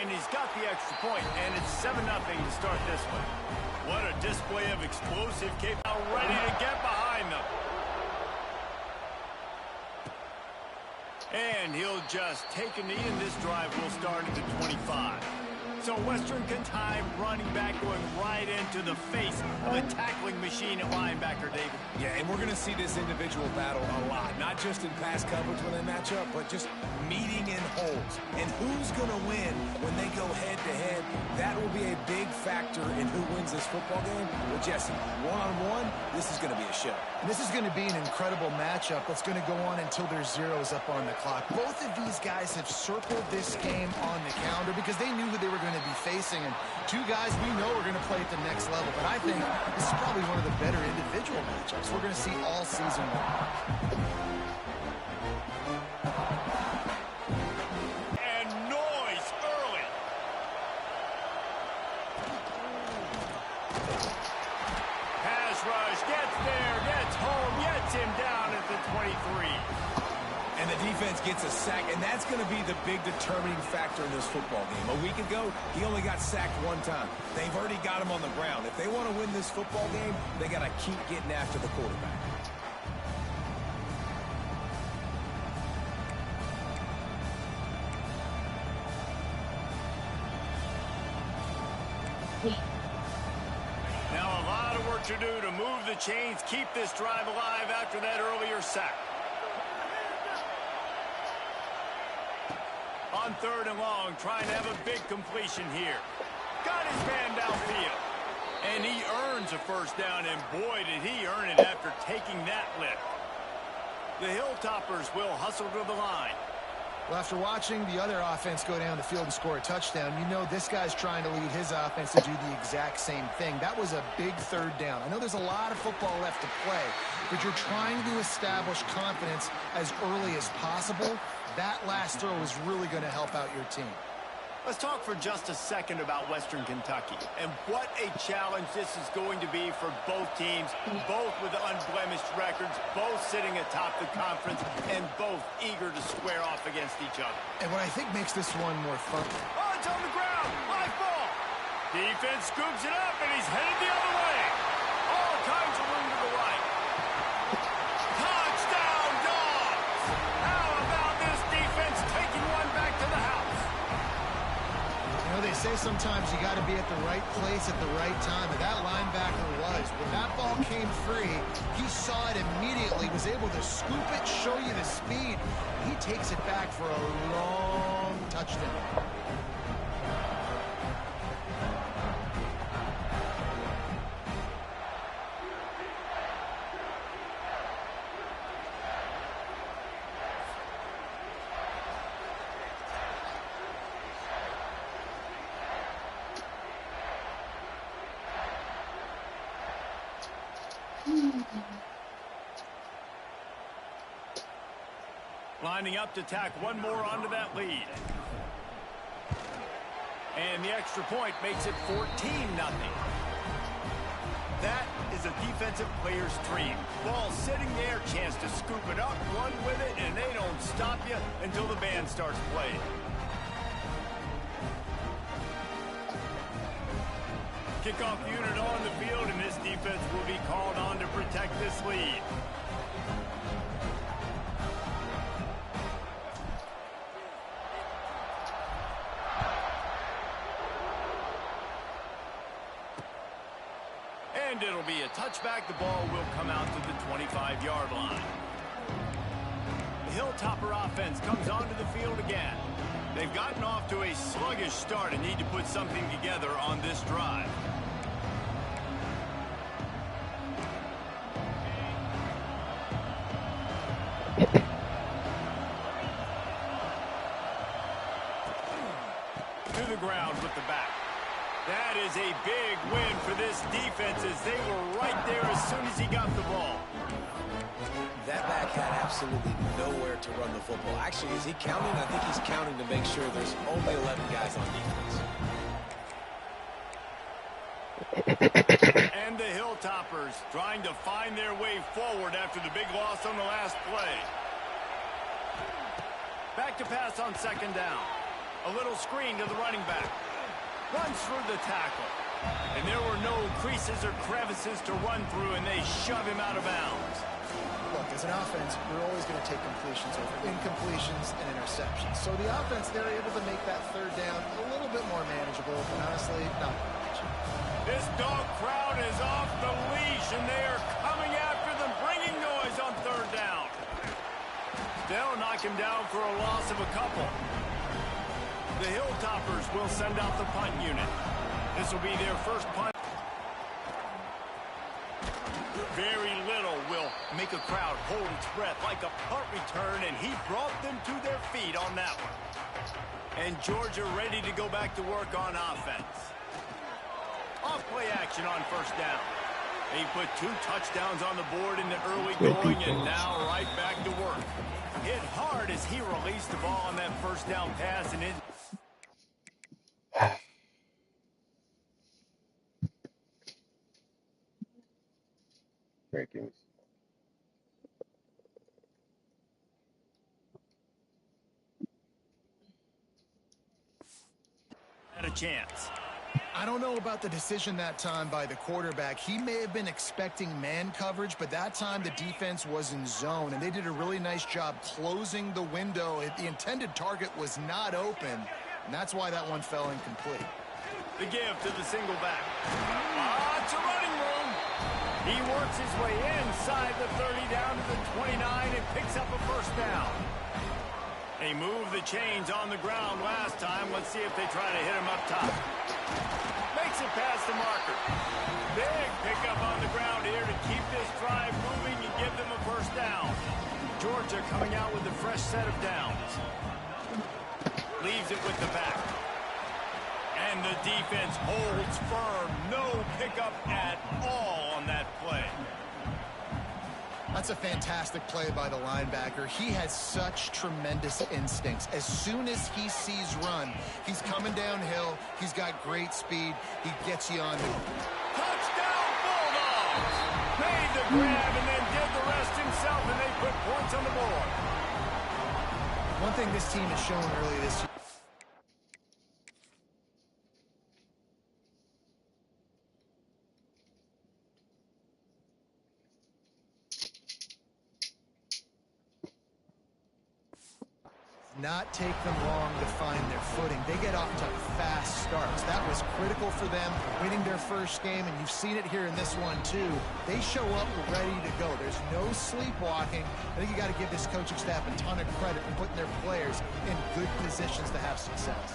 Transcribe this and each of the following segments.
And he's got the extra point, and it's 7-0 to start this one. What a display of explosive capability, ready to get behind them. And he'll just take a knee, and this drive will start at the 25. So Western Kentucky running back going right into the face of a tackling machine at linebacker, David. Yeah, and we're going to see this individual battle a lot, not just in pass coverage when they match up, but just meeting in holes. And who's going to win when they go head-to-head? That will be a big factor in who wins this football game. Well, Jesse, one-on-one, this is going to be a show. And this is going to be an incredible matchup that's going to go on until there's zeros up on the clock. Both of these guys have circled this game on the calendar because they knew who they were going to be facing, and two guys we know are going to play at the next level. But I think this is probably one of the better individual matchups we're going to see all season long. And noise early. Pass rush, gets there, gets home, gets him down at the 23. And the defense gets a sack, and that's going to be the big determining factor in this football game. A week ago, he only got sacked one time. They've already got him on the ground. If they want to win this football game, they got to keep getting after the quarterback. Now a lot of work to do to move the chains, keep this drive alive after that earlier sack. On 3rd and long, trying to have a big completion here. Got his man downfield. And he earns a first down, and boy, did he earn it after taking that lift. The Hilltoppers will hustle to the line. Well, after watching the other offense go down the field and score a touchdown, you know this guy's trying to lead his offense to do the exact same thing. That was a big 3rd down. I know there's a lot of football left to play, but you're trying to establish confidence as early as possible. That last throw is really going to help out your team. Let's talk for just a second about Western Kentucky and what a challenge this is going to be for both teams, both with unblemished records, both sitting atop the conference, and both eager to square off against each other. And what I think makes this one more fun. Oh, it's on the ground. Live ball. Defense scoops it up, and he's headed the other way. All kinds of room to the right. Touchdown, Dogs! How about this defense taking one back to the house? You know, they say sometimes you got to be at the right place at the right time, and that linebacker was. When that ball came free, he saw it immediately, was able to scoop it, show you the speed. He takes it back for a long touchdown. Lining up to tack one more onto that lead. And the extra point makes it 14-0. That is a defensive player's dream. Ball sitting there, chance to scoop it up, run with it, and they don't stop you until the band starts playing. Kickoff unit on the field, and this defense will be called on to protect this lead. And it'll be a touchback. The ball will come out to the 25-yard line. The Hilltopper offense comes onto the field again. They've gotten off to a sluggish start and need to put something together on this drive. To the ground with the back. That is a big win for this defense as they were right there as soon as he got the ball. That back had absolutely nowhere to run the football. Actually, is he counting? I think he's counting to make sure there's only 11 guys on defense. And the Hilltoppers trying to find their way forward after the big loss on the last play. Back to pass on 2nd down. A little screen to the running back. Runs through the tackle. And there were no creases or crevices to run through, and they shove him out of bounds. Look, as an offense, we're always going to take completions over incompletions and interceptions. So the offense, they're able to make that third down a little bit more manageable, but honestly, not much. This dog crowd is off the leash, and they are coming after them, bringing noise on third down. They'll knock him down for a loss of a couple. The Hilltoppers will send out the punt unit. This will be their first punt. Very little will make a crowd hold its breath like a punt return, and he brought them to their feet on that one. And Georgia ready to go back to work on offense. Off play action on first down. He put 2 touchdowns on the board in the early going, and now right back to work. Hit hard as he released the ball on that first down pass, and it... Breaking. Had a chance. I don't know about the decision that time by the quarterback. He may have been expecting man coverage, but that time the defense was in zone, and they did a really nice job closing the window. The intended target was not open, and that's why that one fell incomplete. The give to the single back. It's a running room. He works his way inside the 30 down to the 29 and picks up a first down. They moved the chains on the ground last time. Let's see if they try to hit him up top. Makes it past the marker. Big pickup on the ground here to keep this drive moving and give them a first down. Georgia coming out with a fresh set of downs. Leaves it with the back. And the defense holds firm. No pickup at all on that play. That's a fantastic play by the linebacker. He has such tremendous instincts. As soon as he sees run, he's coming downhill. He's got great speed. He gets you on the... Touchdown, Bulldogs! Made the grab and then did the rest himself, and they put points on the board. One thing this team has shown early this year. Not take them long to find their footing. They get off to fast starts. That was critical for them, winning their first game, and you've seen it here in this one too. They show up ready to go. There's no sleepwalking. I think you got to give this coaching staff a ton of credit for putting their players in good positions to have success.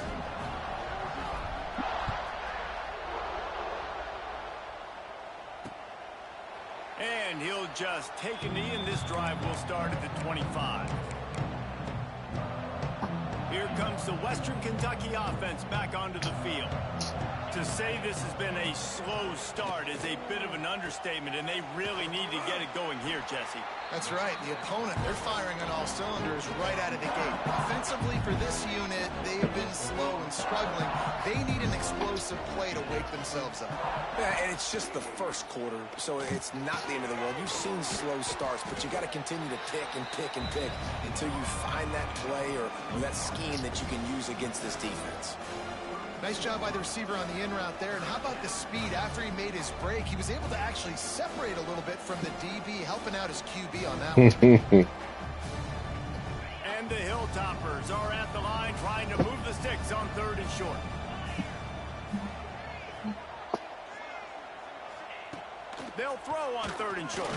And he'll just take a knee, and this drive will start at the 25. Here comes the Western Kentucky offense back onto the field. To say this has been a slow start is a bit of an understatement, and they really need to get it going here, Jesse. That's right. The opponent, they're firing on all cylinders right out of the gate. Offensively for this unit, they have been slow and struggling. They need an explosive play to wake themselves up. Yeah, and it's just the first quarter, so it's not the end of the world. You've seen slow starts, but you got to continue to pick and pick and pick until you find that play or that scheme that you can use against this defense. Nice job by the receiver on the in route there. And how about the speed after he made his break? He was able to actually separate a little bit from the DB, helping out his QB on that one. And the Hilltoppers are at the line trying to move the sticks on 3rd and short. They'll throw on 3rd and short.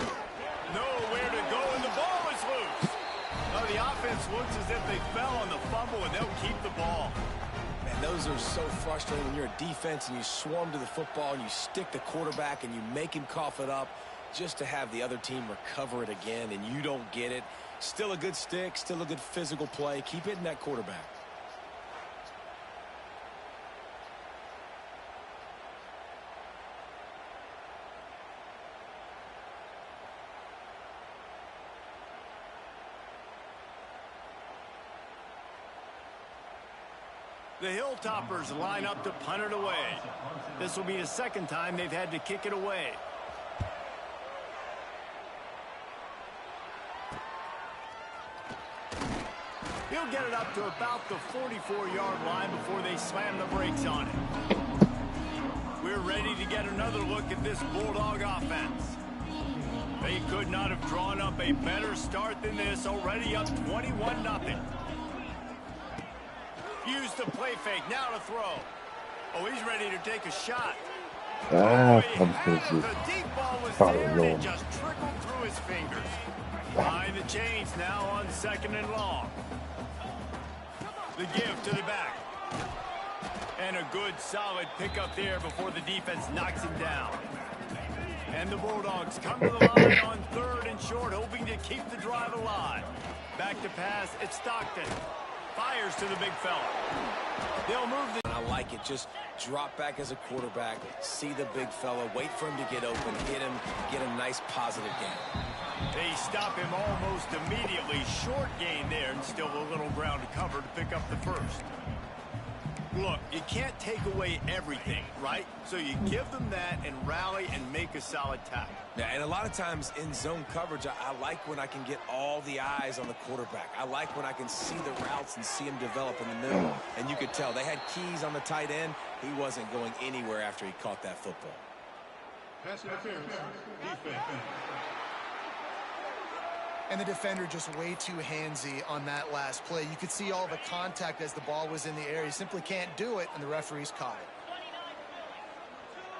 Nowhere to go, and the ball is loose. Now the offense looks as if they fell on the fumble, and they'll keep the ball. Man, those are so frustrating when you're a defense and you swarm to the football and you stick the quarterback and you make him cough it up just to have the other team recover it again, and you don't get it. Still a good stick, still a good physical play. Keep hitting that quarterback. The Hilltoppers line up to punt it away. This will be the second time they've had to kick it away. He'll get it up to about the 44-yard line before they slam the brakes on it. We're ready to get another look at this Bulldog offense. They could not have drawn up a better start than this, already up 21-0. Use the play fake, now to throw. Oh, he's ready to take a shot. I'm The supposed deep ball was Probably there and wrong. it just trickled through his fingers. Behind the chains now on 2nd and long. The give to the back. And a good solid pickup there before the defense knocks him down. And the Bulldogs come to the line on 3rd and short, hoping to keep the drive alive. Back to pass, it's Stockton. Fires to the big fella. They'll move the... I like it. Just drop back as a quarterback, see the big fella, wait for him to get open, hit him, get a nice positive gain. They stop him almost immediately. Short gain there, and still a little ground to cover to pick up the first. Look, you can't take away everything, right? So you give them that and rally and make a solid tackle. Yeah, and a lot of times in zone coverage, I like when I can get all the eyes on the quarterback. I like when I can see the routes and see him develop in the middle. And you could tell they had keys on the tight end. He wasn't going anywhere after he caught that football. Pass interference. Defense. And the defender just way too handsy on that last play. You could see all the contact as the ball was in the air. He simply can't do it, and the referees caught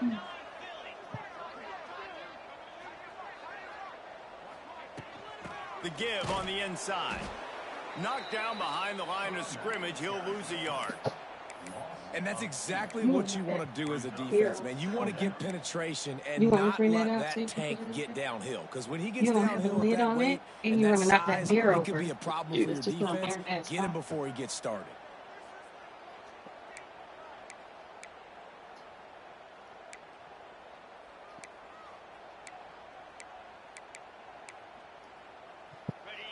it. The give on the inside. Knocked down behind the line of scrimmage. He'll lose a yard. And that's exactly what you want to do as a defense, man. You want to get penetration and You wanna not bring let that out that so you tank can- get downhill. Because when he gets You don't have downhill the lid at that on weight it, and and you that wanna knock that size, beer it over. could be a problem You for your just don't defense. iron that Get him spot. before he gets started.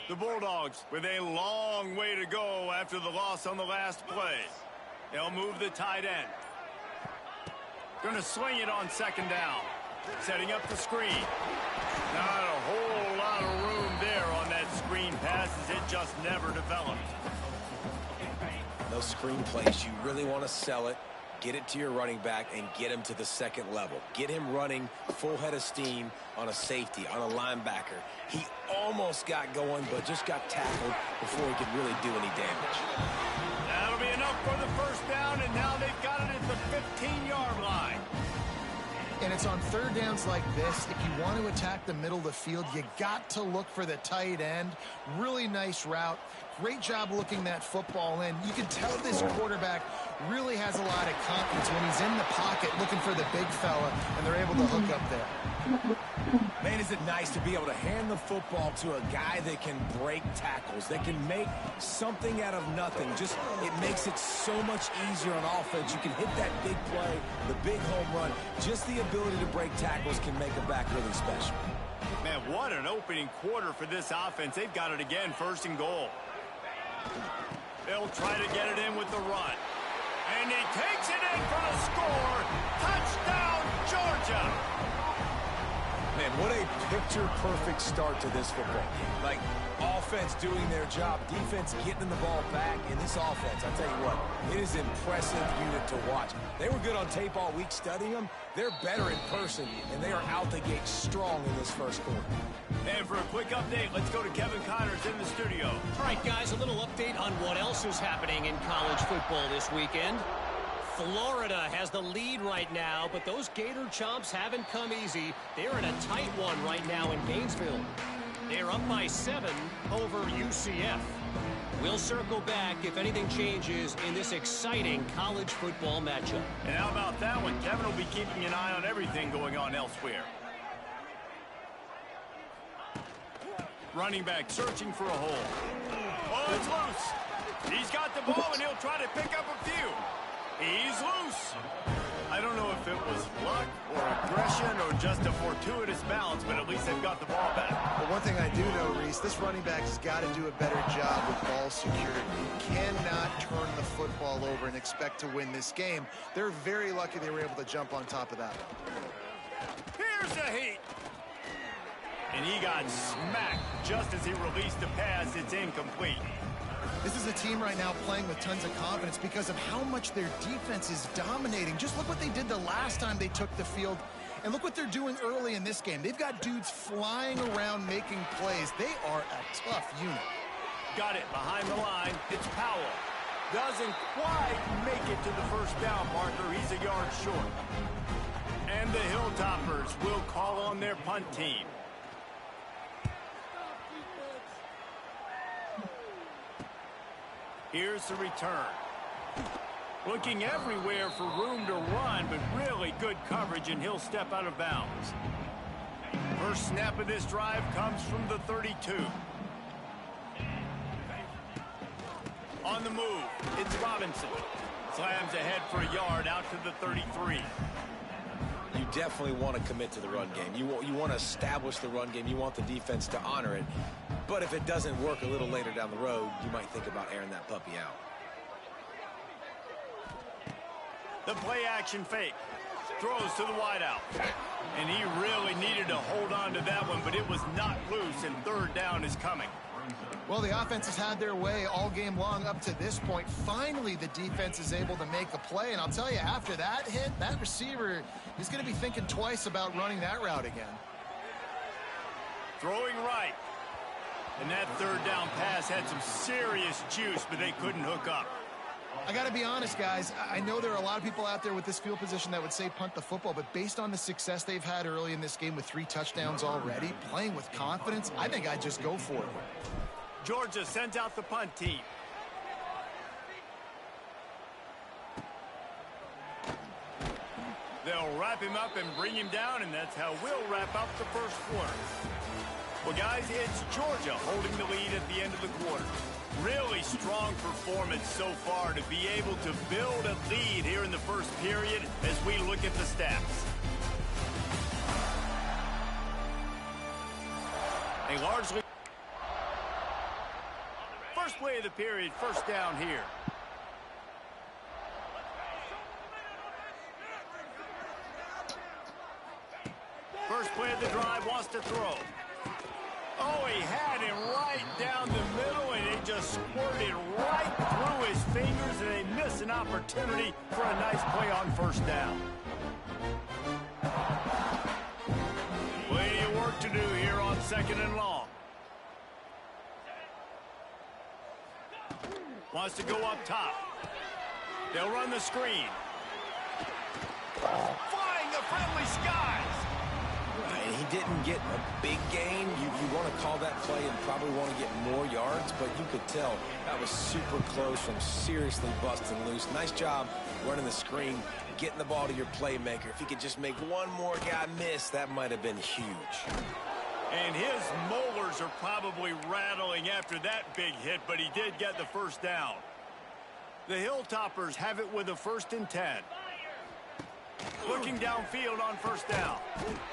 The Bulldogs with a long way to go after the loss on the last play. They'll move the tight end. Going to swing it on 2nd down. Setting up the screen. Not a whole lot of room there on that screen pass as it just never developed. Those screen plays, you really want to sell it, get it to your running back, and get him to the 2nd level. Get him running full head of steam on a safety, on a linebacker. He almost got going, but just got tackled before he could really do any damage. That'll be enough for the first down, and now they've got it at the 15-yard line. And it's on 3rd downs like this. If you want to attack the middle of the field, you got to look for the tight end. Really nice route. Great job looking that football in. You can tell this quarterback really has a lot of confidence when he's in the pocket looking for the big fella, and they're able to hook up there. Man, is it nice to be able to hand the football to a guy that can break tackles, that can make something out of nothing. Just, it makes it so much easier on offense. You can hit that big play, the big home run. Just the ability to break tackles can make a back really special. Man, what an opening quarter for this offense. They've got it again, 1st and goal. They'll try to get it in with the run. And he takes it in for the score. Touchdown, Georgia. Man, what a picture-perfect start to this football game. Like, offense doing their job, defense getting the ball back. In this offense, I tell you what, it is an impressive unit to watch. They were good on tape all week studying them. They're better in person, and they are out the gate strong in this 1st quarter. And for a quick update, let's go to Kevin Connors in the studio. All right, guys, a little update on what else is happening in college football this weekend. Florida has the lead right now, but those Gator Chomps haven't come easy. They're in a tight one right now in Gainesville. They're up by 7 over UCF. We'll circle back if anything changes in this exciting college football matchup. And how about that one? Kevin will be keeping an eye on everything going on elsewhere. Running back searching for a hole. Oh, it's loose. He's got the ball, and he'll try to pick up a few. He's loose. I don't know if it was luck or aggression or just a fortuitous bounce, but at least they've got the ball back. But one thing I do know, Reese, this running back has got to do a better job with ball security. You cannot turn the football over and expect to win this game. They're very lucky they were able to jump on top of that one. Here's the heat. And he got smacked just as he released the pass. It's incomplete. This is a team right now playing with tons of confidence because of how much their defense is dominating. Just look what they did the last time they took the field, and look what they're doing early in this game. They've got dudes flying around making plays. They are a tough unit. Got it behind the line. It's Powell. Doesn't quite make it to the first down marker. He's a yard short. And the Hilltoppers will call on their punt team. Here's the return. Looking everywhere for room to run, but really good coverage, and he'll step out of bounds. First snap of this drive comes from the 32. On the move, it's Robinson. Slams ahead for a yard out to the 33. You definitely want to commit to the run game. You want to establish the run game. You want the defense to honor it. But if it doesn't work a little later down the road, you might think about airing that puppy out. The play action fake. Throws to the wideout. And he really needed to hold on to that one, but it was not loose, and third down is coming. Well, the offense has had their way all game long up to this point. Finally, the defense is able to make a play. And I'll tell you, after that hit, that receiver is going to be thinking twice about running that route again. Throwing right. And that third down pass had some serious juice, but they couldn't hook up. I got to be honest, guys. I know there are a lot of people out there with this field position that would say punt the football, but based on the success they've had early in this game with 3 touchdowns already, playing with confidence, I think I'd just go for it. Georgia sends out the punt team. They'll wrap him up and bring him down, and that's how we'll wrap up the first quarter. Well, guys, it's Georgia holding the lead at the end of the quarter. Really strong performance so far to be able to build a lead here in the first period as we look at the stats. They largely... First play of the period, first down here. First play of the drive, wants to throw. Oh, he had him right down the middle, and it just squirted right through his fingers, and they miss an opportunity for a nice play on first down. Plenty of work to do here on second and long. Wants to go up top. They'll run the screen. Flying the friendly skies. And he didn't get a big gain. You want to call that play and probably want to get more yards, but you could tell that was super close from seriously busting loose. Nice job running the screen, getting the ball to your playmaker. If he could just make one more guy miss, that might have been huge. And his molars are probably rattling after that big hit, but he did get the first down. The Hilltoppers have it with a 1st and 10. Looking downfield on first down.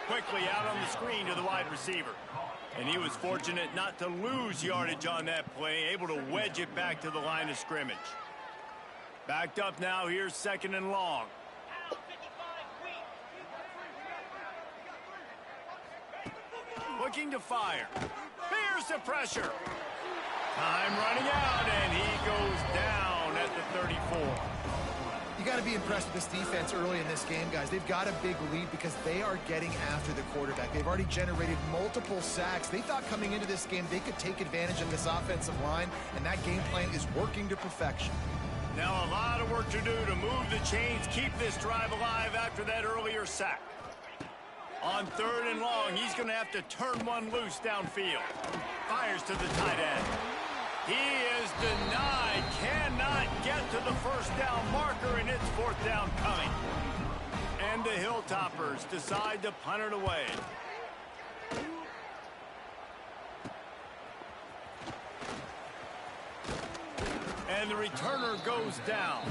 Quickly out on the screen to the wide receiver. And he was fortunate not to lose yardage on that play, able to wedge it back to the line of scrimmage. Backed up now, here's second and long. Looking to fire. Here's the pressure. Time running out, and he goes down at the 34. You got to be impressed with this defense early in this game, guys. They've got a big lead because they are getting after the quarterback. They've already generated multiple sacks. They thought coming into this game they could take advantage of this offensive line, and that game plan is working to perfection. Now a lot of work to do to move the chains, keep this drive alive after that earlier sack. On third and long, he's going to have to turn one loose downfield. Fires to the tight end. He is denied, cannot get to the first down marker, and it's fourth down coming. And the Hilltoppers decide to punt it away. And the returner goes down.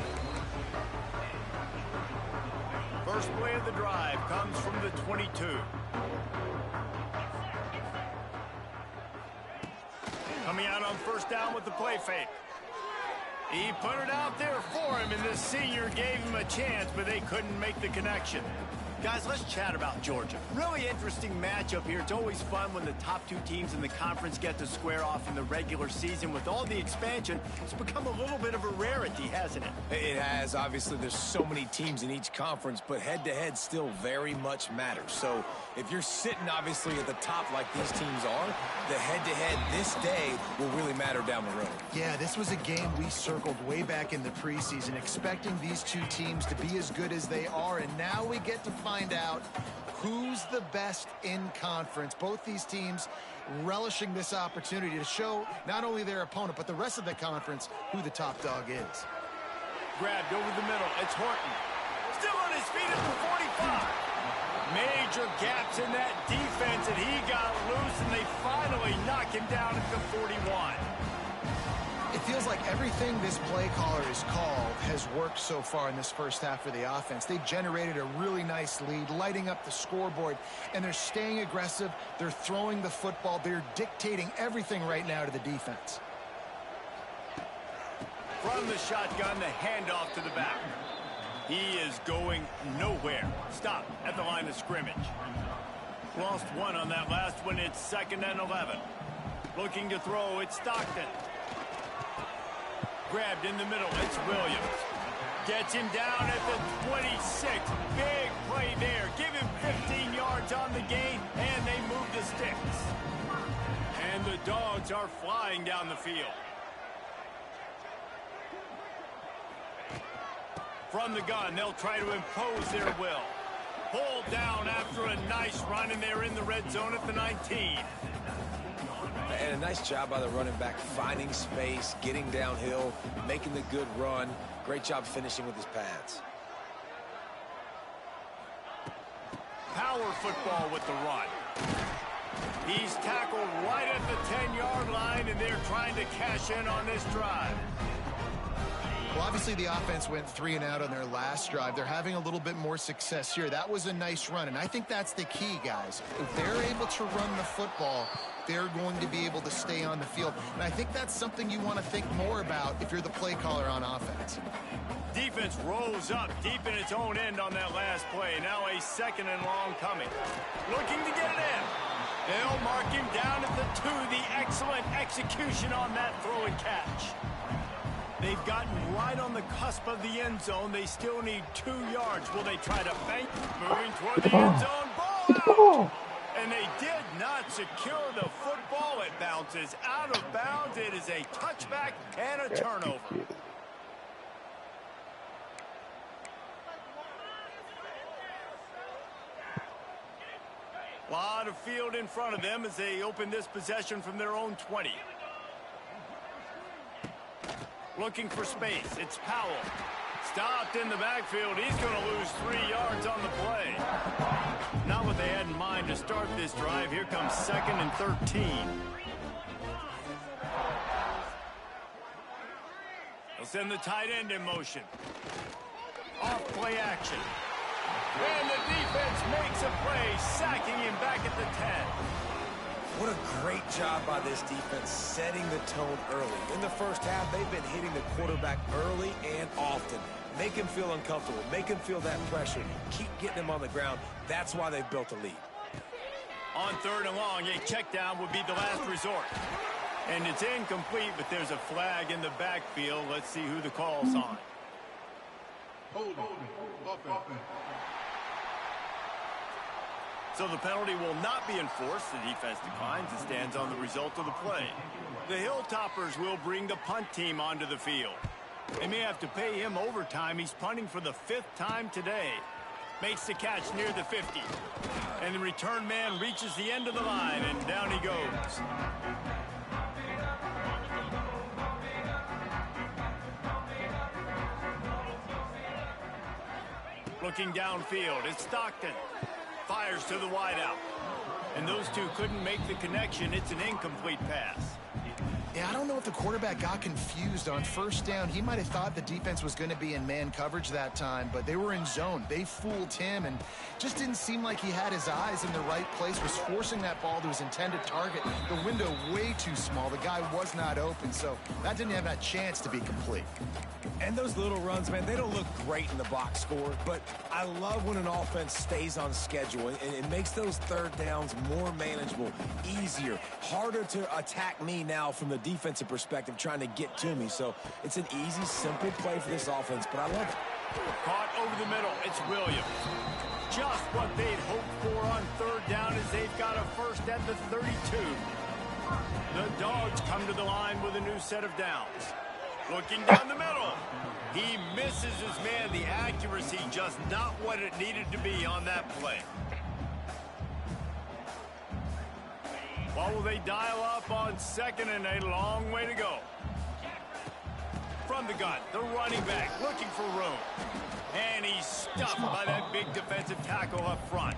First play of the drive comes from the 22. Coming out on first down with the play fake. He put it out there for him, and this senior gave him a chance, but they couldn't make the connection. Guys, let's chat about Georgia. Really interesting matchup here. It's always fun when the top two teams in the conference get to square off in the regular season. With all the expansion, it's become a little bit of a rarity, hasn't it? It has. Obviously, there's so many teams in each conference, but head-to-head still very much matters. So if you're sitting, obviously, at the top like these teams are, the head-to-head this day will really matter down the road. Yeah, this was a game we circled way back in the preseason, expecting these two teams to be as good as they are, and now we get to find out who's the best in conference. Both these teams relishing this opportunity to show not only their opponent, but the rest of the conference who the top dog is. Grabbed over the middle. It's Horton. Still on his feet at the 45. Major gaps in that defense, and he got loose, and they finally knock him down at the 41. It feels like everything this play caller has called has worked so far in this first half for the offense. They've generated a really nice lead, lighting up the scoreboard, and they're staying aggressive. They're throwing the football. They're dictating everything right now to the defense. From the shotgun, the handoff to the back. He is going nowhere. Stop at the line of scrimmage. Lost one on that last one. It's 2nd and 11. Looking to throw, it's Stockton. Grabbed in the middle, it's Williams. Gets him down at the 26. Big play there. Give him 15 yards on the gain, and they move the sticks. And the Dogs are flying down the field. From the gun, they'll try to impose their will. Pulled down after a nice run, and they're in the red zone at the 19. And a nice job by the running back, finding space, getting downhill, making the good run. Great job finishing with his pads. Power football with the run. He's tackled right at the 10-yard line, and they're trying to cash in on this drive. Well, obviously the offense went 3 and out on their last drive. They're having a little bit more success here. That was a nice run, and I think that's the key, guys. If they're able to run the football, they're going to be able to stay on the field. And I think that's something you want to think more about if you're the play caller on offense. Defense rose up deep in its own end on that last play. Now a 2nd and long coming. Looking to get it in. They'll mark him down at the 2. The excellent execution on that throw and catch. They've gotten right on the cusp of the end zone. They still need 2 yards. Will they try to bank? Moving toward the end zone. Ball out! And they did not secure the football. It bounces out of bounds. It is a touchback and a turnover. A lot of field in front of them as they open this possession from their own 20. Looking for space. It's Powell. Stopped in the backfield. He's going to lose 3 yards on the play. Not what they had in mind to start this drive. Here comes 2nd and 13. They'll send the tight end in motion. Off play action. And the defense makes a play, sacking him back at the 10. What a great job by this defense setting the tone early. In the first half, they've been hitting the quarterback early and often. Make him feel uncomfortable. Make him feel that pressure. Keep getting him on the ground. That's why they've built a lead. On 3rd and long, a check down would be the last resort. And it's incomplete, but there's a flag in the backfield. Let's see who the call's on. Holding. Offense. So the penalty will not be enforced. The defense declines and stands on the result of the play. The Hilltoppers will bring the punt team onto the field. They may have to pay him overtime. He's punting for the 5th time today. Makes the catch near the 50. And the return man reaches the end of the line, and down he goes. Looking downfield, it's Stockton. Fires to the wideout. And those two couldn't make the connection. It's an incomplete pass. Yeah, I don't know if the quarterback got confused on first down. He might have thought the defense was going to be in man coverage that time, but they were in zone. They fooled him and just didn't seem like he had his eyes in the right place, was forcing that ball to his intended target. The window way too small. The guy was not open, so that didn't have that chance to be complete. And those little runs, man, they don't look great in the box score, but I love when an offense stays on schedule, and it makes those third downs more manageable, easier, harder to attack me now from the defensive perspective trying to get to me. So it's an easy, simple play for this offense, but I love it. Caught over the middle. It's Williams. Just what they'd hoped for on third down as they've got a first at the 32. The Dogs come to the line with a new set of downs. Looking down the middle. He misses his man. The accuracy just not what it needed to be on that play. What will they dial up on second and a long way to go? From the gun, the running back looking for room. And he's stuffed by that big defensive tackle up front.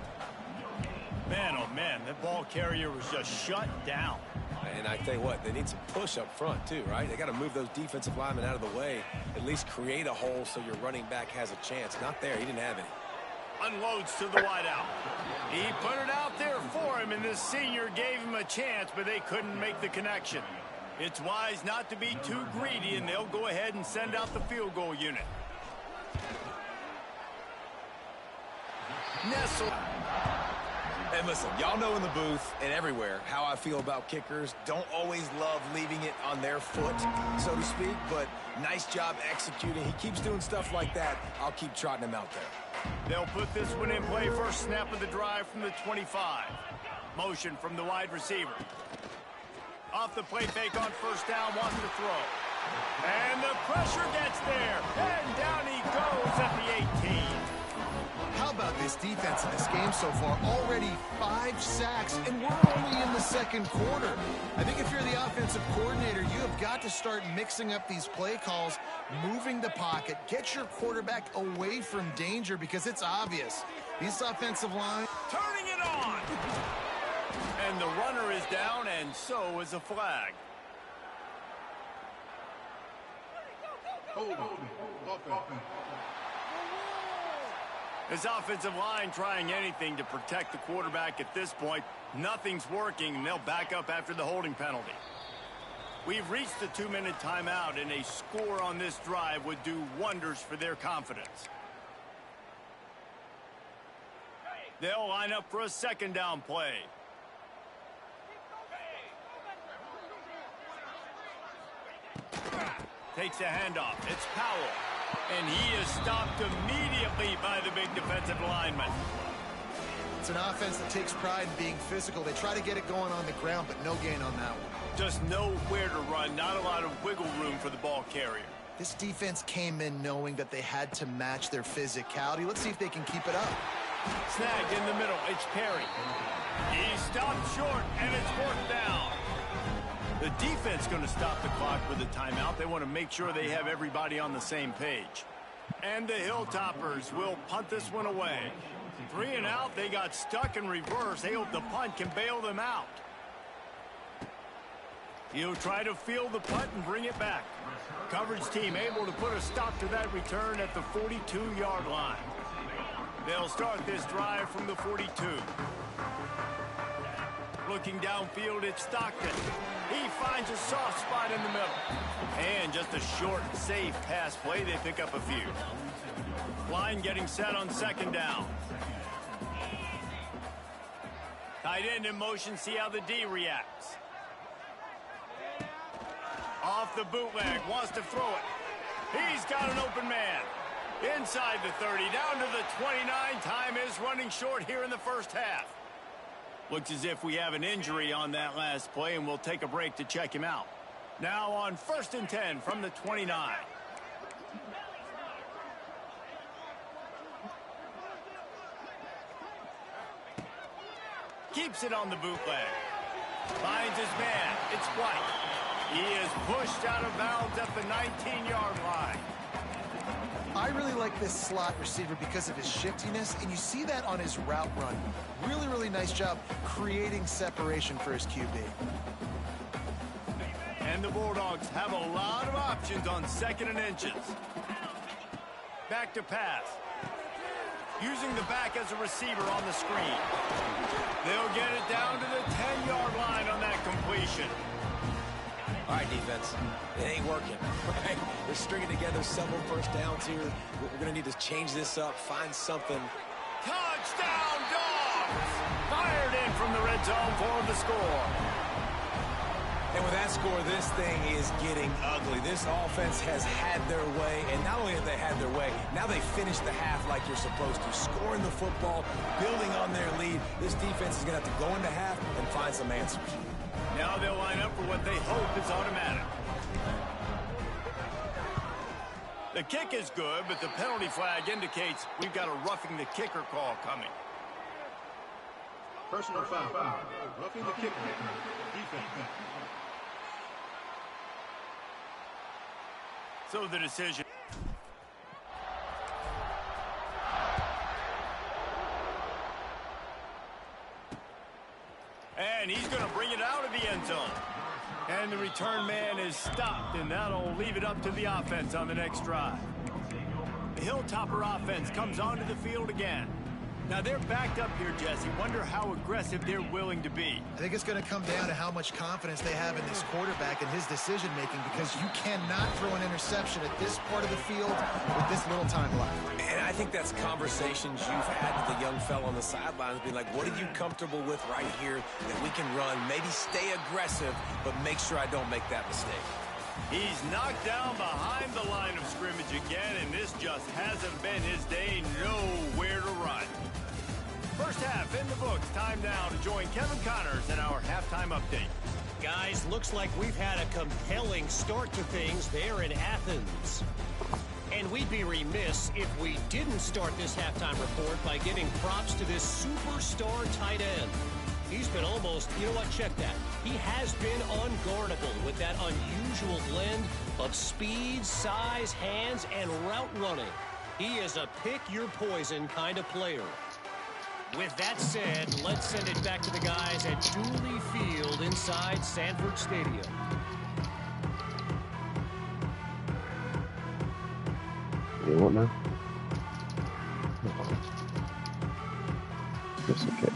Man, oh man, that ball carrier was just shut down. And I tell you what, they need some push up front too, right? They got to move those defensive linemen out of the way, at least create a hole so your running back has a chance. Not there. He didn't have any. Unloads to the wideout. He put it out there for him, and this senior gave him a chance, but they couldn't make the connection. It's wise not to be too greedy, and they'll go ahead and send out the field goal unit. Nestle. And listen, y'all know in the booth and everywhere how I feel about kickers. Don't always love leaving it on their foot, so to speak, but nice job executing. He keeps doing stuff like that. I'll keep trotting him out there. They'll put this one in play. First snap of the drive from the 25. Motion from the wide receiver. Off the play fake on first down, wants to throw. And the pressure gets there. And down he goes at the 18. How about this defense in this game so far? Already 5 sacks, and we're only in the second quarter. I think if you're the offensive coordinator, you have got to start mixing up these play calls, moving the pocket, get your quarterback away from danger because it's obvious. These offensive line... Turning it on! And the runner is down, and so is a flag. Hold offense. His offensive line trying anything to protect the quarterback at this point. Nothing's working, and they'll back up after the holding penalty. We've reached the 2-minute timeout, and a score on this drive would do wonders for their confidence. They'll line up for a second down play. Takes a handoff. It's Powell. And he is stopped immediately by the big defensive lineman. It's an offense that takes pride in being physical. They try to get it going on the ground, but no gain on that one. Just nowhere to run. Not a lot of wiggle room for the ball carrier. This defense came in knowing that they had to match their physicality. Let's see if they can keep it up. Snagged in the middle. It's Perry. He stopped short, and it's fourth down. The defense going to stop the clock with a timeout. They want to make sure they have everybody on the same page. And the Hilltoppers will punt this one away. 3 and out. They got stuck in reverse. They hope the punt can bail them out. He'll try to field the punt and bring it back. Coverage team able to put a stop to that return at the 42-yard line. They'll start this drive from the 42. Looking downfield, it's Stockton. He finds a soft spot in the middle. And just a short, safe pass play. They pick up a few. Line getting set on second down. Tight end in motion. See how the D reacts. Off the bootleg. Wants to throw it. He's got an open man. Inside the 30. Down to the 29. Time is running short here in the first half. Looks as if we have an injury on that last play, and we'll take a break to check him out. Now on 1st and 10 from the 29. Keeps it on the bootleg. Finds his man. It's White. He is pushed out of bounds at the 19-yard line. I really like this slot receiver because of his shiftiness, and you see that on his route run. Really, really nice job creating separation for his QB. And the Bulldogs have a lot of options on 2nd and inches. Back to pass. Using the back as a receiver on the screen. They'll get it down to the 10-yard line on that completion. All right, defense. It ain't working. Right? They're stringing together several first downs here. We're going to need to change this up, find something. Touchdown, Dogs! Fired in from the red zone for the score. And with that score, this thing is getting ugly. This offense has had their way, and not only have they had their way, now they finish the half like you're supposed to, scoring the football, building on their lead. This defense is going to have to go into half and find some answers. Now they'll line up for what they hope is automatic. The kick is good, but the penalty flag indicates we've got a roughing the kicker call coming. Personal foul. Roughing the kicker. Defense. So the decision. And he's going to bring it out of the end zone. And the return man is stopped, and that'll leave it up to the offense on the next drive. The Hilltopper offense comes onto the field again. Now they're backed up here, Jesse. Wonder how aggressive they're willing to be. I think it's going to come down to how much confidence they have in this quarterback and his decision-making, because you cannot throw an interception at this part of the field with this little time left. And I think that's conversations you've had with the young fellow on the sidelines, being like, what are you comfortable with right here that we can run? Maybe stay aggressive, but make sure I don't make that mistake. He's knocked down behind the line of scrimmage again, and this just hasn't been his day. Nowhere to run. First half in the books. Time now to join Kevin Connors in our halftime update. Guys, looks like we've had a compelling start to things there in Athens. And we'd be remiss if we didn't start this halftime report by giving props to this superstar tight end. He's been almost, you know what, check that. He has been unguardable with that unusual blend of speed, size, hands, and route running. He is a pick-your-poison kind of player. With that said, let's send it back to the guys at Dooley Field inside Sanford Stadium. You want now? That's okay.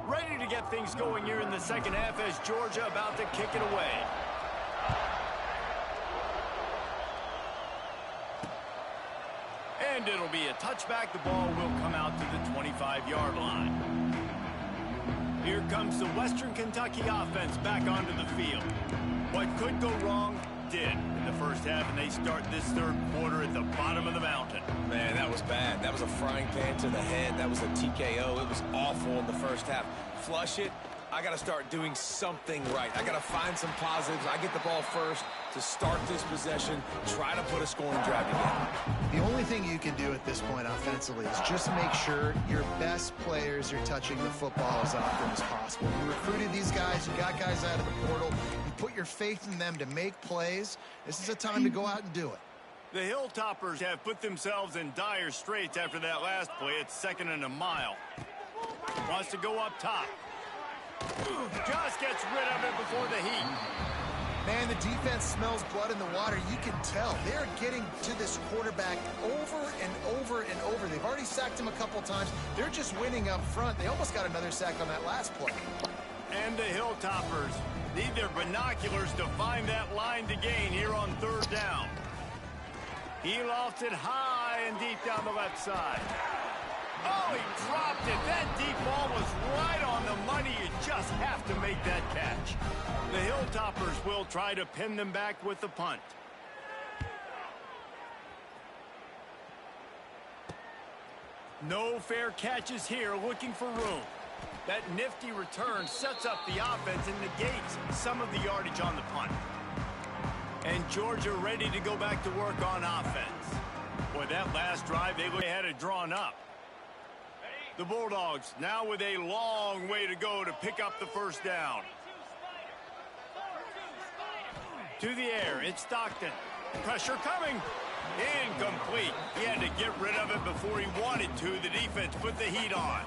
Ready to get things going here in the second half as Georgia about to kick it away. And it'll be a touchback. The ball will come out to the 25-yard line. Here comes the Western Kentucky offense back onto the field. What could go wrong did in the first half, and they start this third quarter at the bottom of the mountain. Man, that was bad. That was a frying pan to the head. That was a TKO. It was awful in the first half. Flush it. I got to start doing something right. I got to find some positives. I get the ball first to start this possession, try to put a scoring drive together. The only thing you can do at this point offensively is just make sure your best players are touching the football as often as possible. You recruited these guys, you got guys out of the portal, you put your faith in them to make plays. This is a time to go out and do it. The Hilltoppers have put themselves in dire straits after that last play. It's 2nd and a mile. Wants to go up top. Just gets rid of it before the heat. Man, the defense smells blood in the water. You can tell. They're getting to this quarterback over and over and over. They've already sacked him a couple times. They're just winning up front. They almost got another sack on that last play. And the Hilltoppers need their binoculars to find that line to gain here on third down. He lofts it high and deep down the left side. Oh, he dropped it. That deep ball was right on the money. You just have to make that catch. The Hilltoppers will try to pin them back with the punt. No fair catches here, looking for room. That nifty return sets up the offense and negates some of the yardage on the punt. And Georgia ready to go back to work on offense. Boy, that last drive, they had it drawn up. The Bulldogs now with a long way to go to pick up the first down. To the air, it's Stockton. Pressure coming. Incomplete. He had to get rid of it before he wanted to. The defense put the heat on.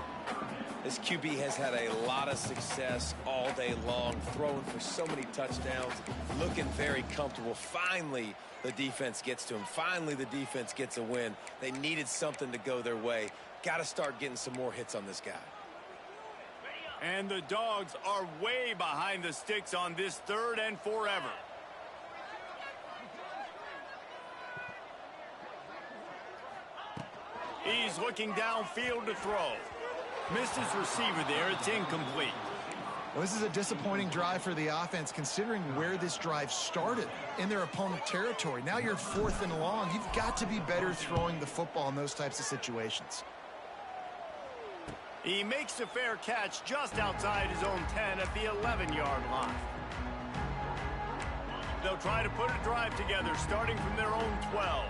This QB has had a lot of success all day long, throwing for so many touchdowns, looking very comfortable. Finally, the defense gets to him. Finally, the defense gets a win. They needed something to go their way. Got to start getting some more hits on this guy. And the Dogs are way behind the sticks on this 3rd and forever. He's looking downfield to throw. Missed his receiver there. It's incomplete. Well, this is a disappointing drive for the offense, considering where this drive started, in their opponent territory. Now you're 4th and long. You've got to be better throwing the football in those types of situations. He makes a fair catch just outside his own 10 at the 11-yard line. They'll try to put a drive together starting from their own 12.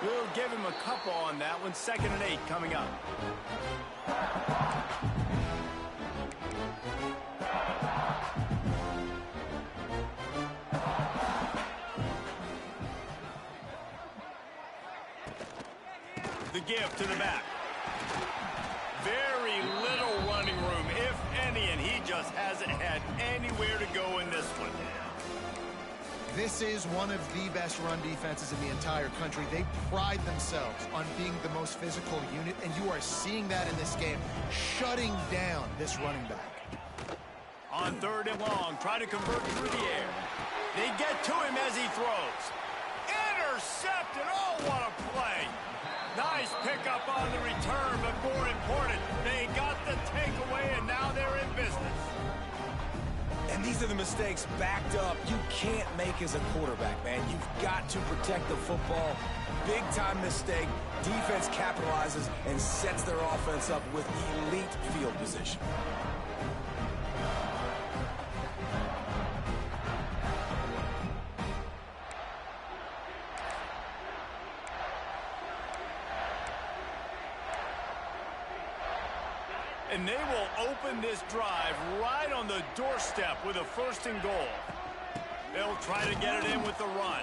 We'll give him a couple on that one. 2nd and 8 coming up. The give to the back. Very little running room, if any, and he just hasn't had anywhere to go in this one. This is one of the best run defenses in the entire country. They pride themselves on being the most physical unit, and you are seeing that in this game, shutting down this running back. On 3rd and long, try to convert through the air. They get to him as he throws. Intercepted. Oh, what a play. Nice pickup on the return, but more important, they got the takeaway, and now they're in business. And these are the mistakes backed up you can't make as a quarterback, man. You've got to protect the football. Big-time mistake. Defense capitalizes and sets their offense up with elite field position. And they will open this drive right on the doorstep with a 1st and goal. They'll try to get it in with the run.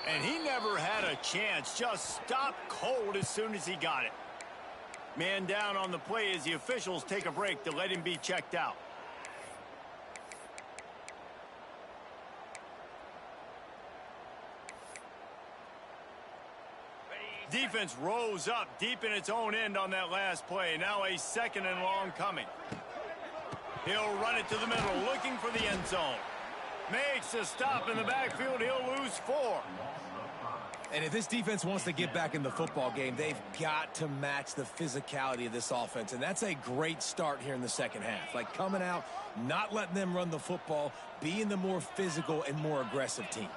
And he never had a chance. Just stopped cold as soon as he got it. Man down on the play as the officials take a break to let him be checked out. Defense rose up deep in its own end on that last play. Now a 2nd and long coming. He'll run it to the middle, looking for the end zone. Makes a stop in the backfield. He'll lose 4. And if this defense wants to get back in the football game, they've got to match the physicality of this offense. And that's a great start here in the 2nd half. Like coming out, not letting them run the football, being the more physical and more aggressive team.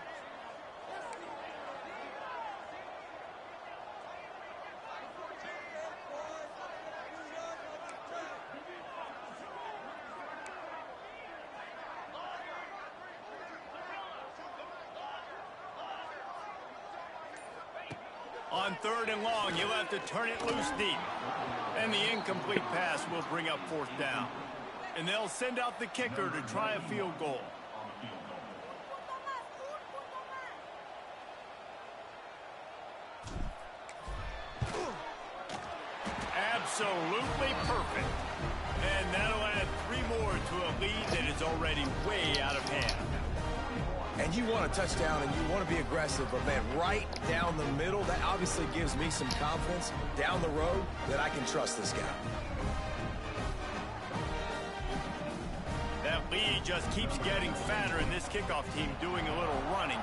On 3rd and long, you'll have to turn it loose deep. And the incomplete pass will bring up 4th down. And they'll send out the kicker to try a field goal. Absolutely perfect. And that'll add 3 more to a lead that is already way out of hand. And you want a touchdown and you want to be aggressive, but man, right down the middle, that obviously gives me some confidence down the road that I can trust this guy. That lead just keeps getting fatter, and this kickoff team doing a little running.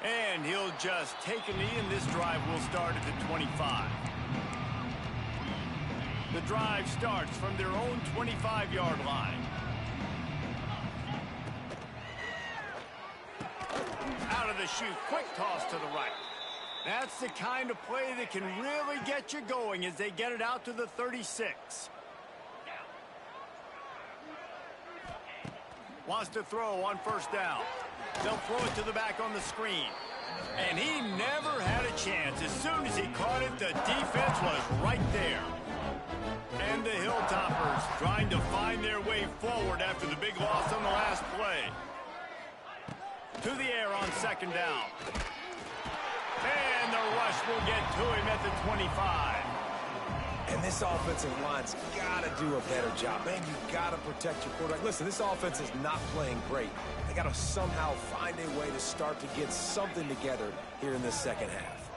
And he'll just take a knee, and this drive will start at the 25. The drive starts from their own 25-yard line. Out of the chute, quick toss to the right. That's the kind of play that can really get you going as they get it out to the 36. Wants to throw on 1st down. They'll throw it to the back on the screen. And he never had a chance. As soon as he caught it, the defense was right there. And the Hilltoppers trying to find their way forward after the big loss on the last play. To the air on second down. And the rush will get to him at the 25. And this offensive line's got to do a better job. Man, you got to protect your quarterback. Listen, this offense is not playing great. They got to somehow find a way to start to get something together here in this second half.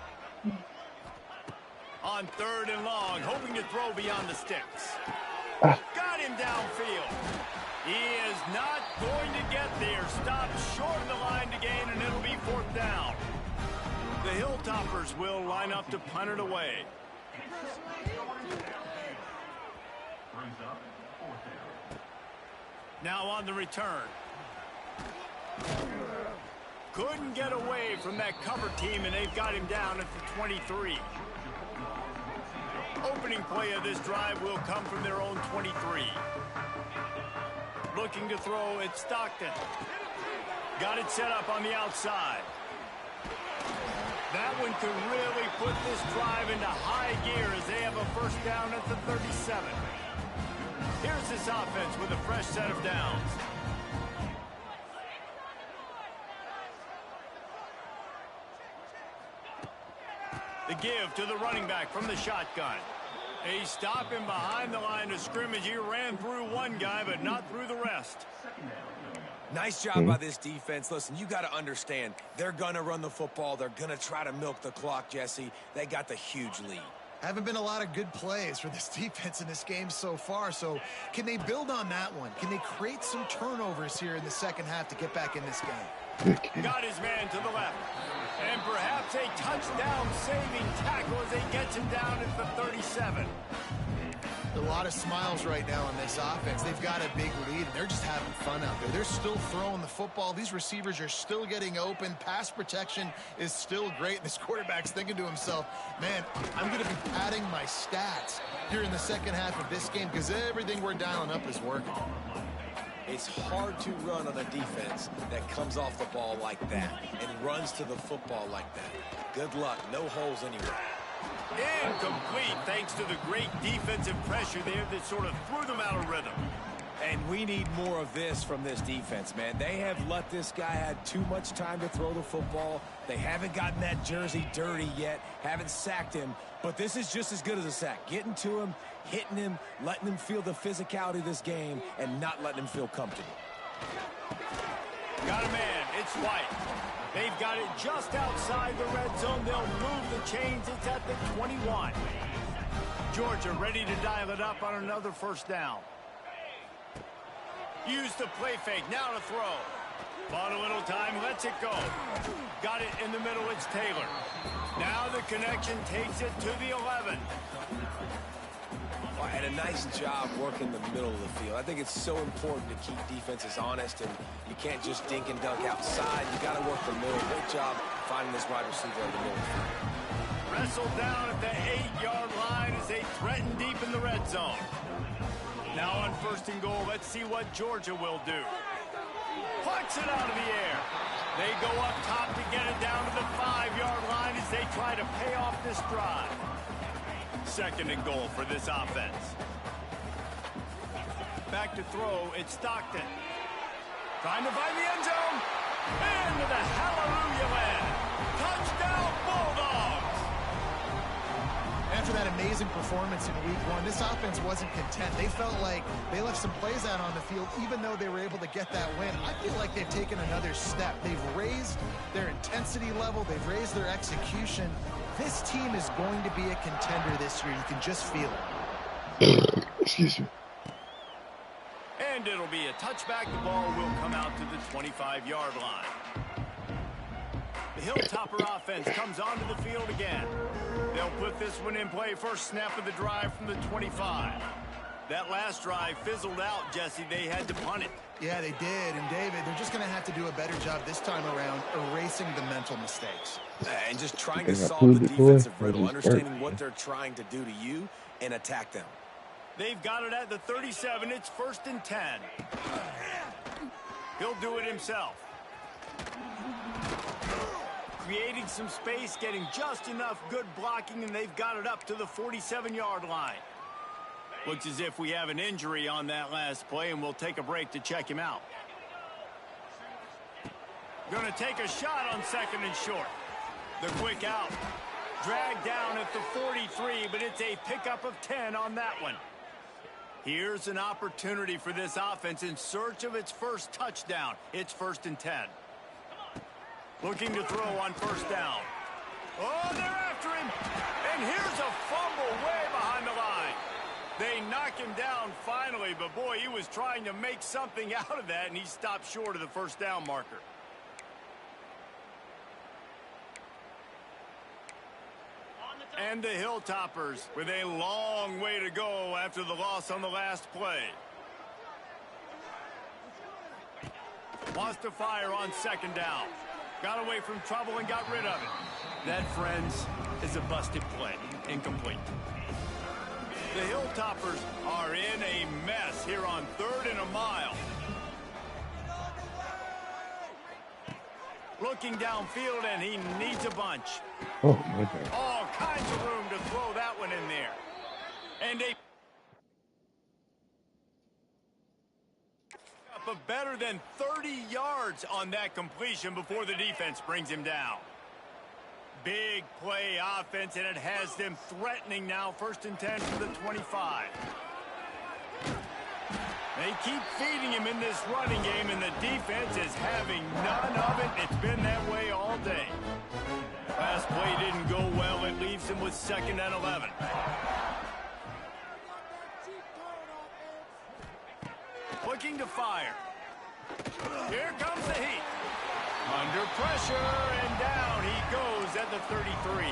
On third and long, hoping to throw beyond the sticks. Got him downfield. He is not going to get there. Stopped short of the line to gain, and it'll be fourth down. The Hilltoppers will line up to punt it away. Now on the return. Couldn't get away from that cover team, and they've got him down at the 23. Opening play of this drive will come from their own 23. Looking to throw, it's Stockton. Got it set up on the outside. That one could really put this drive into high gear as they have a first down at the 37. Here's this offense with a fresh set of downs. The give to the running back from the shotgun. They stop him behind the line of scrimmage. He ran through one guy, but not through the rest. Nice job by this defense. Listen, you got to understand, they're going to run the football. They're going to try to milk the clock, Jesse. They got the huge lead. Haven't been a lot of good plays for this defense in this game so far, so can they build on that one? Can they create some turnovers here in the second half to get back in this game? Got his man to the left. And perhaps a touchdown-saving tackle as they get him down at the 37. A lot of smiles right now on this offense. They've got a big lead, and they're just having fun out there. They're still throwing the football. These receivers are still getting open. Pass protection is still great. This quarterback's thinking to himself, man, I'm going to be padding my stats here in the second half of this game because everything we're dialing up is working. It's hard to run on a defense that comes off the ball like that and runs to the football like that. Good luck. No holes anywhere. Incomplete thanks to the great defensive pressure there that sort of threw them out of rhythm. And we need more of this from this defense, man. They have let this guy have too much time to throw the football. They haven't gotten that jersey dirty yet, haven't sacked him. But this is just as good as a sack. Getting to him, hitting him, letting him feel the physicality of this game, and not letting him feel comfortable. Got a man. It's White. They've got it just outside the red zone. They'll move the chains. It's at the 21. Georgia ready to dial it up on another first down. Use the play fake. Now to throw. Bought a little time. Lets it go. Got it in the middle. It's Taylor. Now the connection takes it to the 11. Well, and a nice job working the middle of the field. I think it's so important to keep defenses honest, and you can't just dink and dunk outside. You got to work the middle. Great job finding this wide receiver in the middle of the field. Wrestled down at the 8-yard line as they threaten deep in the red zone. Now on first and goal, let's see what Georgia will do. Plucks it out of the air. They go up top to get it down to the 5-yard line as they try to pay off this drive. Second and goal for this offense. Back to throw, it's Stockton. Trying to find the end zone. Into the hallelujah land. Touchdown Bulldogs! After that amazing performance in week one, this offense wasn't content. They felt like they left some plays out on the field, even though they were able to get that win. I feel like they've taken another step. They've raised their intensity level. They've raised their execution. This team is going to be a contender this year. You can just feel it. Excuse me. And it'll be a touchback. The ball will come out to the 25-yard line. The Hilltopper offense comes onto the field again. They'll put this one in play. First snap of the drive from the 25. That last drive fizzled out, Jesse. They had to punt it. Yeah, they did. And, David, they're just going to have to do a better job this time around erasing the mental mistakes. And just trying to solve the defensive riddle, understanding what they're trying to do to you, and attack them. They've got it at the 37. It's first and 10. He'll do it himself. creating some space, getting just enough good blocking, and they've got it up to the 47-yard line. Looks as if we have an injury on that last play, and we'll take a break to check him out. Going to take a shot on 2nd and short. The quick out. Dragged down at the 43, but it's a pickup of 10 on that one. Here's an opportunity for this offense in search of its first touchdown. It's 1st and 10. Looking to throw on 1st down. Oh, they're after him. And here's a fumble way behind the line. They knock him down finally, but boy, he was trying to make something out of that, and he stopped short of the 1st down marker. And the Hilltoppers with a long way to go after the loss on the last play. Wants to fire on 2nd down. Got away from trouble and got rid of it. That, friends, is a busted play. Incomplete. The Hilltoppers are in a mess here on 3rd and a mile. Looking downfield, and he needs a bunch. Oh, my God. All kinds of room to throw that one in there. And a better than 30 yards on that completion before the defense brings him down. Big play offense, and it has them threatening now. 1st and 10 for the 25. They keep feeding him in this running game, and the defense is having none of it. It's been that way all day. Last play didn't go well. It leaves him with 2nd and 11. Looking to fire. Here comes the heat. Under pressure, and down he goes at the 33.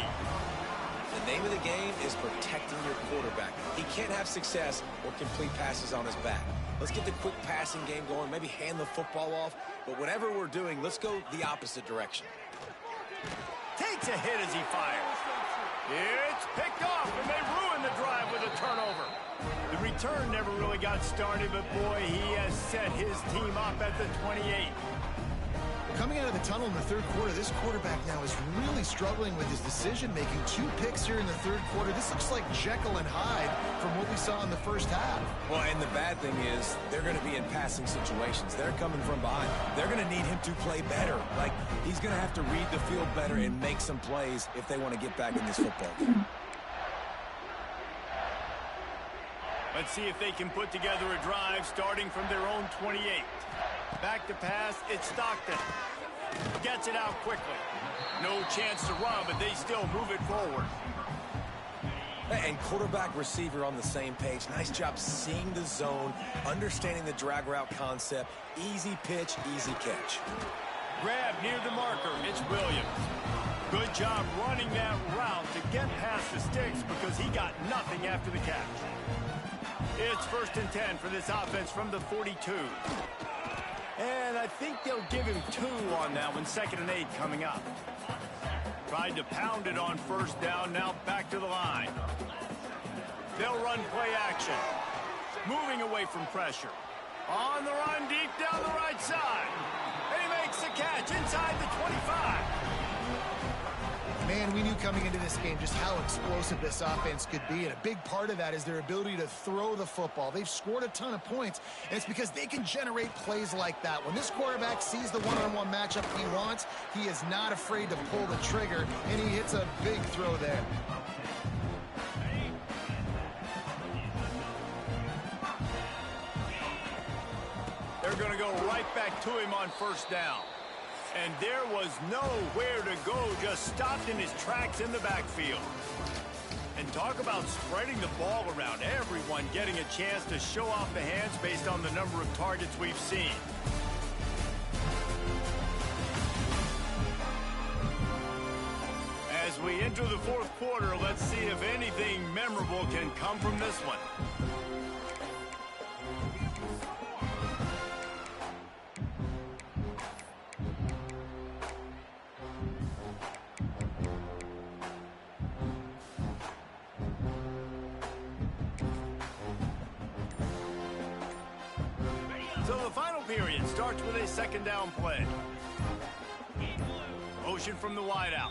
The name of the game is protecting your quarterback. He can't have success or complete passes on his back. Let's get the quick passing game going, maybe hand the football off. But whatever we're doing, let's go the opposite direction. Takes a hit as he fires. It's picked off, and they ruin the drive with a turnover. The return never really got started, but boy, he has set his team up at the 28. Coming out of the tunnel in the 3rd quarter, this quarterback now is really struggling with his decision-making. 2 picks here in the 3rd quarter. This looks like Jekyll and Hyde from what we saw in the 1st half. Well, and the bad thing is they're going to be in passing situations. They're coming from behind. They're going to need him to play better. Like, he's going to have to read the field better and make some plays if they want to get back in this football game. Let's see if they can put together a drive starting from their own 28. Back to pass, it's Stockton. Gets it out quickly. No chance to run, but they still move it forward. And quarterback receiver on the same page. Nice job seeing the zone, understanding the drag route concept. Easy pitch, easy catch. Grab near the marker. It's Williams. Good job running that route to get past the sticks because he got nothing after the catch. It's 1st and 10 for this offense from the 42. And I think they'll give him 2 on that one. 2nd and 8 coming up. Tried to pound it on 1st down. Now back to the line. They'll run play action. Moving away from pressure. On the run deep down the right side. And he makes the catch inside the 25. Man, we knew coming into this game just how explosive this offense could be, and a big part of that is their ability to throw the football. They've scored a ton of points, and it's because they can generate plays like that. When this quarterback sees the one-on-one matchup he wants, he is not afraid to pull the trigger, and he hits a big throw there. They're going to go right back to him on 1st down. And there was nowhere to go, just stopped in his tracks in the backfield. And talk about spreading the ball around, everyone getting a chance to show off the hands based on the number of targets we've seen. As we enter the 4th quarter, let's see if anything memorable can come from this one. So the final period starts with a 2nd down play. motion from the wideout.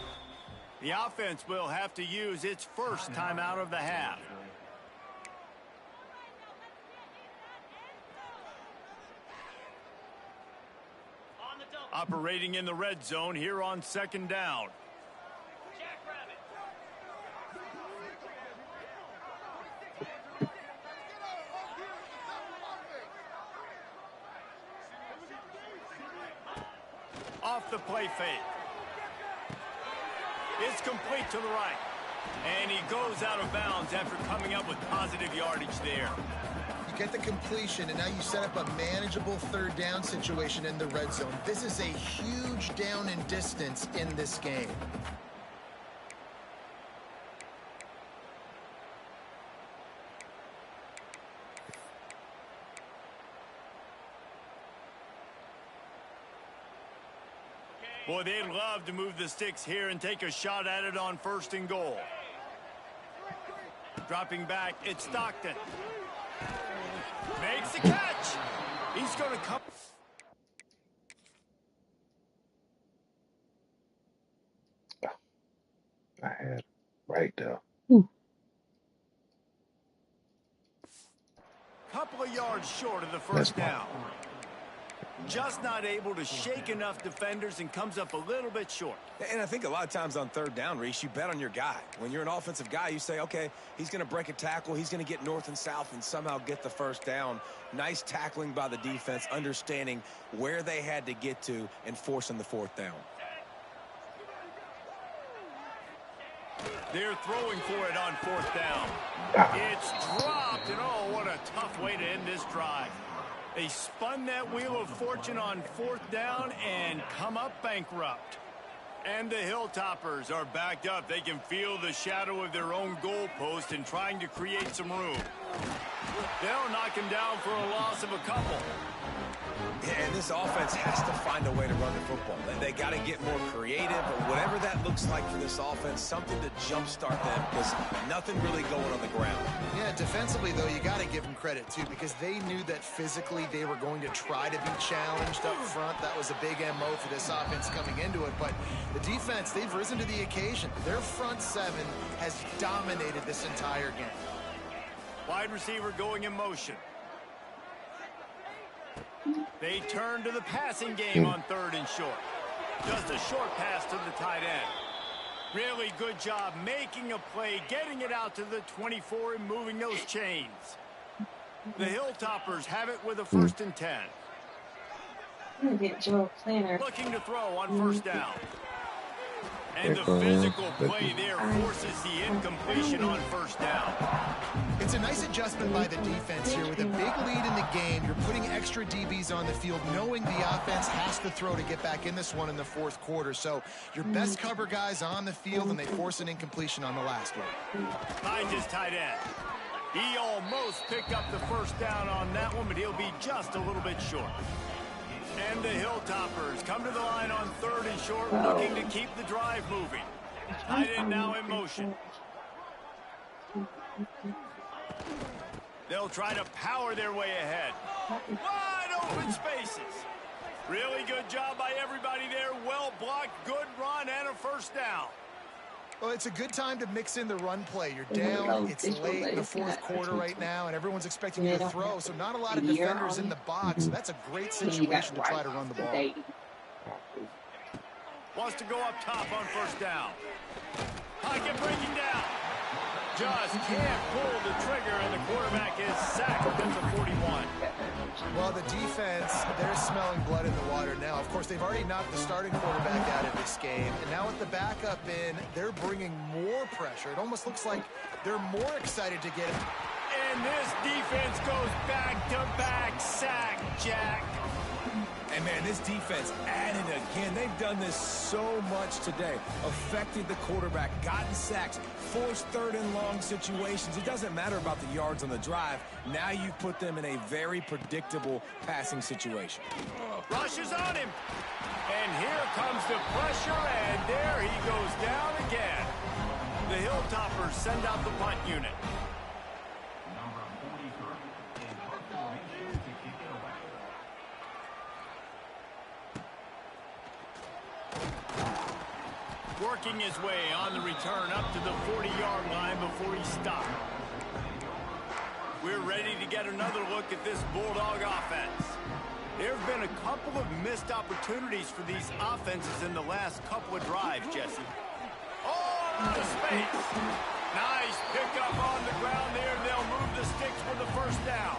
The offense will have to use its first timeout of the half. Operating in the red zone here on second down. Off the play fake. It's complete to the right. And he goes out of bounds after coming up with positive yardage there. You get the completion, and now you set up a manageable third down situation in the red zone. This is a huge down in distance in this game. Boy, they'd love to move the sticks here and take a shot at it on 1st and goal. Dropping back, it's Stockton. Makes the catch. He's going to come. I had right there. Couple of yards short of the first down. Just not able to shake enough defenders and comes up a little bit short. And I think a lot of times on third down, Reese, you bet on your guy. When you're an offensive guy, you say, okay, he's going to break a tackle. He's going to get north and south and somehow get the first down. Nice tackling by the defense, understanding where they had to get to and forcing the 4th down. They're throwing for it on 4th down. It's dropped, and oh, what a tough way to end this drive. They spun that wheel of fortune on 4th down and come up bankrupt. And the Hilltoppers are backed up. They can feel the shadow of their own goalpost and trying to create some room. They'll knock him down for a loss of a couple. And this offense has to find a way to run the football. They got to get more creative, or whatever that looks like for this offense, something to jumpstart them, because nothing really going on the ground. Yeah, defensively, though, you got to give them credit, too, because they knew that physically they were going to try to be challenged up front. That was a big MO for this offense coming into it. But the defense, they've risen to the occasion. Their front seven has dominated this entire game. Wide receiver going in motion. They turn to the passing game on 3rd and short. Just a short pass to the tight end. Really good job making a play, getting it out to the 24 and moving those chains. The Hilltoppers have it with a 1st and 10. I'm gonna get Joe Planner. Looking to throw on 1st down. And the physical play there forces the incompletion on 1st down. It's a nice adjustment by the defense here. With a big lead in the game, you're putting extra DBs on the field, knowing the offense has to throw to get back in this one in the 4th quarter. So your best cover guys on the field, and they force an incompletion on the last one. Finds his tight end. He almost picked up the 1st down on that one, but he'll be just a little bit short. And the Hilltoppers come to the line on 3rd and short, looking to keep the drive moving. Tight end now in motion. They'll try to power their way ahead. Wide open spaces. Really good job by everybody there. Well blocked, good run, and a 1st down. Well, it's a good time to mix in the run play. You're down, it's late in the 4th quarter right now, and everyone's expecting you to throw, so not a lot of defenders in the box. So that's a great situation to try to run the ball. Wants to go up top on 1st down. Pocket breaking down. Just can't pull the trigger, and the quarterback is sacked at the 41. Well, the defense, they're smelling blood in the water now. Of course, they've already knocked the starting quarterback out of this game, and now with the backup in, they're bringing more pressure. It almost looks like they're more excited to get it. And this defense goes back-to-back sack, Jack. And, man, this defense at it again. They've done this so much today. Affected the quarterback, gotten sacks, forced 3rd and long situations. It doesn't matter about the yards on the drive. Now you've put them in a very predictable passing situation. Rushes on him. And here comes the pressure, and there he goes down again. The Hilltoppers send out the punt unit. working his way on the return up to the 40-yard line before he stopped. We're ready to get another look at this Bulldog offense. There have been a couple of missed opportunities for these offenses in the last couple of drives, Jesse. Oh, out of space. Nice pickup on the ground there. They'll move the sticks for the first down.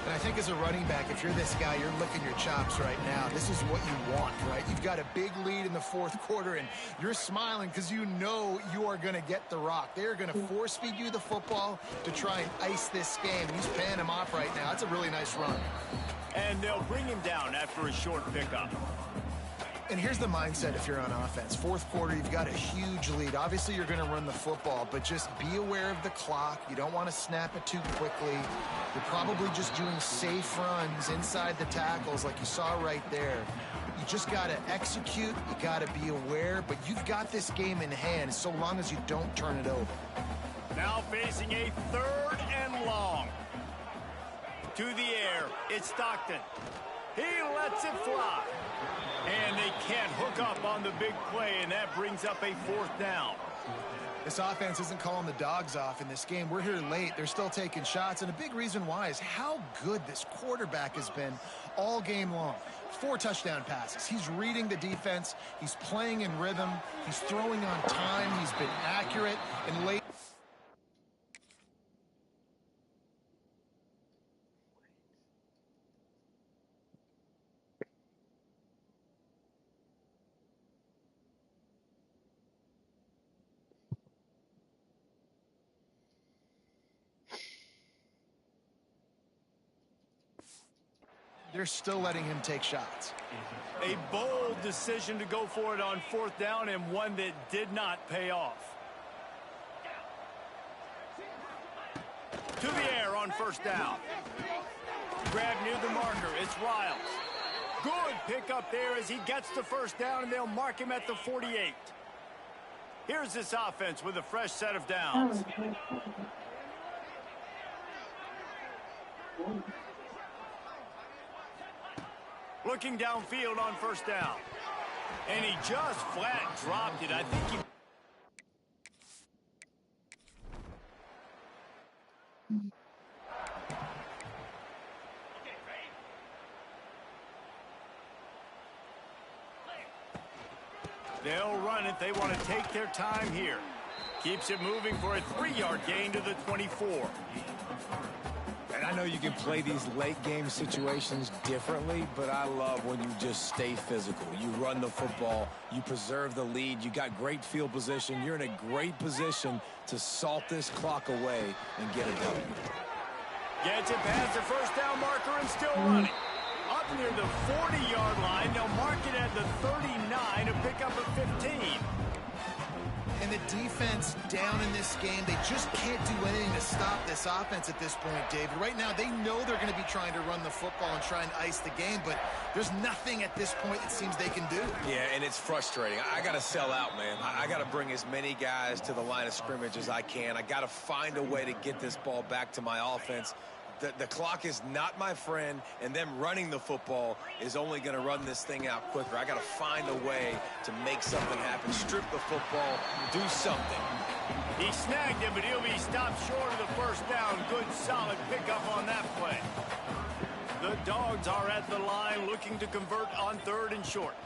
And I think as a running back, if you're this guy, you're licking your chops right now. This is what you want, right? You've got a big lead in the fourth quarter, and you're smiling because you know you are going to get the rock. They're going to force-feed you the football to try and ice this game. He's paying him off right now. That's a really nice run. And they'll bring him down after a short pickup. And here's the mindset if you're on offense. Fourth quarter, you've got a huge lead. Obviously, you're going to run the football, but just be aware of the clock. You don't want to snap it too quickly. You're probably just doing safe runs inside the tackles like you saw right there. You just got to execute. You got to be aware, but you've got this game in hand so long as you don't turn it over. Now facing a 3rd and long. To the air, it's Stockton. He lets it fly. And they can't hook up on the big play, and that brings up a 4th down. This offense isn't calling the dogs off in this game. We're here late. They're still taking shots, and a big reason why is how good this quarterback has been all game long. 4 touchdown passes. He's reading the defense. He's playing in rhythm. He's throwing on time. He's been accurate and late. They're still letting him take shots. A bold decision to go for it on 4th down, and one that did not pay off. To the air on 1st down. Grab near the marker. It's Riles. Good pickup there as he gets the 1st down, and they'll mark him at the 48. Here's this offense with a fresh set of downs. Looking downfield on 1st down. And he just flat dropped it. I think he... They'll run it. They want to take their time here. Keeps it moving for a 3-yard gain to the 24. And I know you can play these late game situations differently, but I love when you just stay physical. You run the football, you preserve the lead, you got great field position, you're in a great position to salt this clock away and get a W. Gets it past the 1st down marker and still running. Up near the 40-yard line, they'll mark it at the 39 to pick up a 15. And the defense down in this game, they just can't do anything to stop this offense at this point, David. Right now, they know they're going to be trying to run the football and try and ice the game, but there's nothing at this point it seems they can do. Yeah, and it's frustrating. I got to sell out, man. I got to bring as many guys to the line of scrimmage as I can. I got to find a way to get this ball back to my offense. The clock is not my friend, and them running the football is only going to run this thing out quicker. I got to find a way to make something happen, strip the football, do something. He snagged it, but he'll be stopped short of the 1st down. Good, solid pickup on that play. The Dogs are at the line looking to convert on 3rd and short.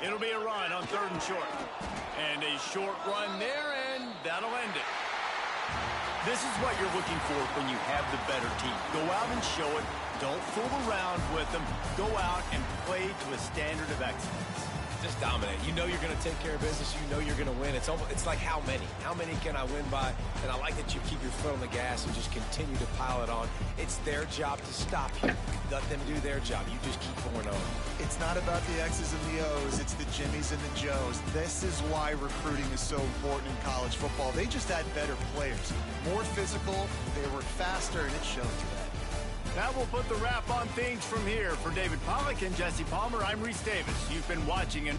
It'll be a run on 3rd and short. And a short run there, and that'll end it. This is what you're looking for when you have the better team. Go out and show it. Don't fool around with them. Go out and play to a standard of excellence. Just dominate. You know you're going to take care of business. You know you're going to win. It's like how many? How many can I win by? And I like that you keep your foot on the gas and just continue to pile it on. It's their job to stop you. Let them do their job. You just keep going on. It's not about the X's and the O's. It's the Jimmies and the Joes. This is why recruiting is so important in college football. They just had better players. More physical. They were faster, and it showed today. That will put the wrap on things from here. For David Pollack and Jesse Palmer, I'm Reese Davis. You've been watching and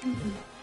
Mhm.